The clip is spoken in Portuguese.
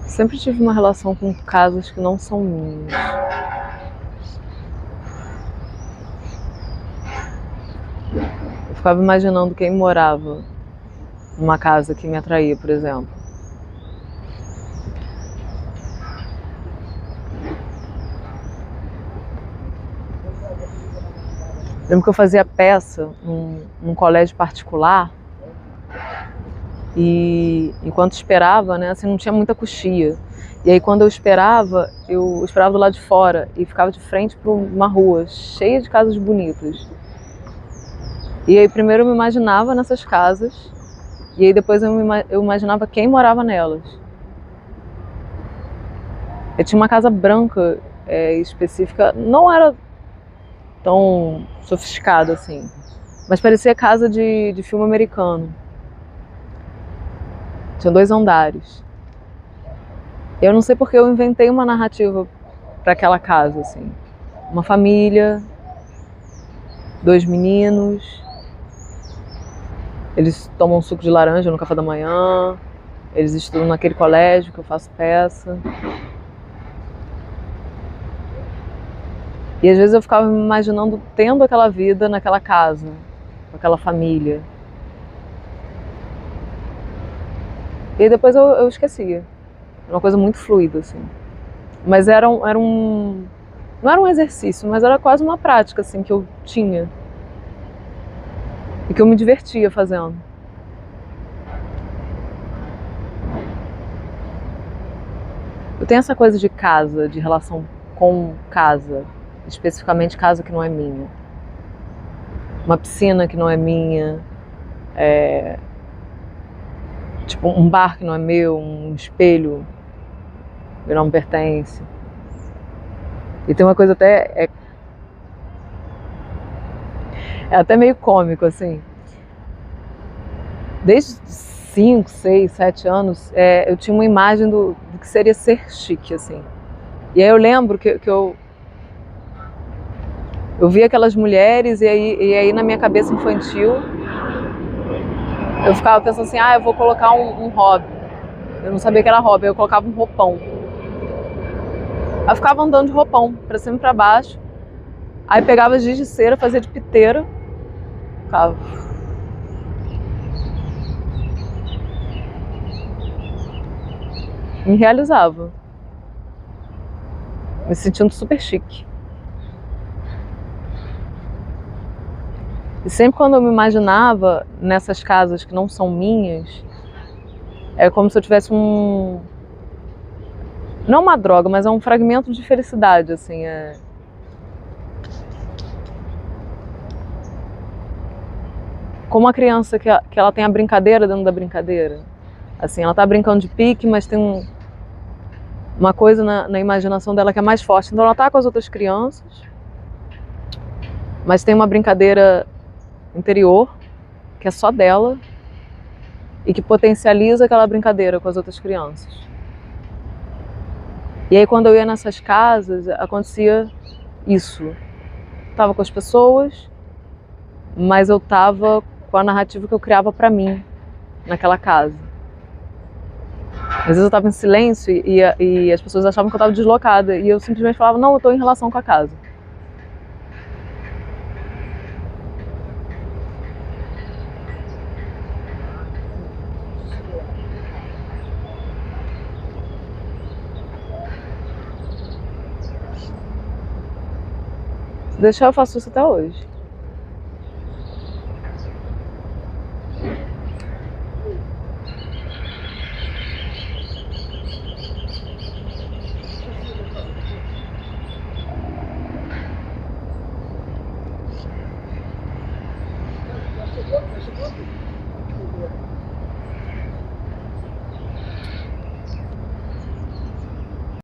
Sempre tive uma relação com casas que não são minhas. Eu ficava imaginando quem morava numa casa que me atraía, por exemplo. Lembro que eu fazia peça num colégio particular e enquanto esperava, né, assim, não tinha muita coxia. E aí quando eu esperava do lado de fora e ficava de frente para uma rua cheia de casas bonitas. E aí primeiro eu me imaginava nessas casas e aí depois eu imaginava quem morava nelas. Eu tinha uma casa branca específica, não era tão sofisticada assim, mas parecia casa de filme americano. Tinha 2 andares. Eu não sei porque eu inventei uma narrativa para aquela casa, assim. Uma família, 2 meninos, eles tomam suco de laranja no café da manhã, eles estudam naquele colégio que eu faço peça. E às vezes eu ficava me imaginando tendo aquela vida naquela casa, com aquela família. E aí depois eu esquecia. Era uma coisa muito fluida, assim. Mas não era um exercício, mas era quase uma prática, assim, que eu tinha. E que eu me divertia fazendo. Eu tenho essa coisa de casa, de relação com casa, especificamente casa que não é minha. Uma piscina que não é minha, tipo um bar que não é meu, um espelho que não me pertence. E tem uma coisa até é até meio cômico, assim. Desde 5, 6, 7 anos, eu tinha uma imagem do que seria ser chique, assim. E aí eu lembro que eu via aquelas mulheres e aí na minha cabeça infantil eu ficava pensando assim, eu vou colocar um hobby. Eu não sabia que era hobby, eu colocava um roupão. Aí eu ficava andando de roupão, pra cima e pra baixo. Aí pegava giz de cera, fazia de piteira. Ficava. Me realizava. Me sentindo super chique. E sempre quando eu me imaginava nessas casas que não são minhas, é como se eu tivesse não uma droga, mas é um fragmento de felicidade, assim, como a criança que ela tem a brincadeira dentro da brincadeira. Assim, ela tá brincando de pique, mas tem uma coisa na imaginação dela que é mais forte. Então ela tá com as outras crianças, mas tem uma brincadeira interior que é só dela e que potencializa aquela brincadeira com as outras crianças. E aí quando eu ia nessas casas, acontecia isso. Eu tava com as pessoas, mas eu tava com a narrativa que eu criava pra mim naquela casa. Às vezes eu tava em silêncio e as pessoas achavam que eu tava deslocada e eu simplesmente falava, não, eu tô em relação com a casa. Deixar, eu faço isso até hoje.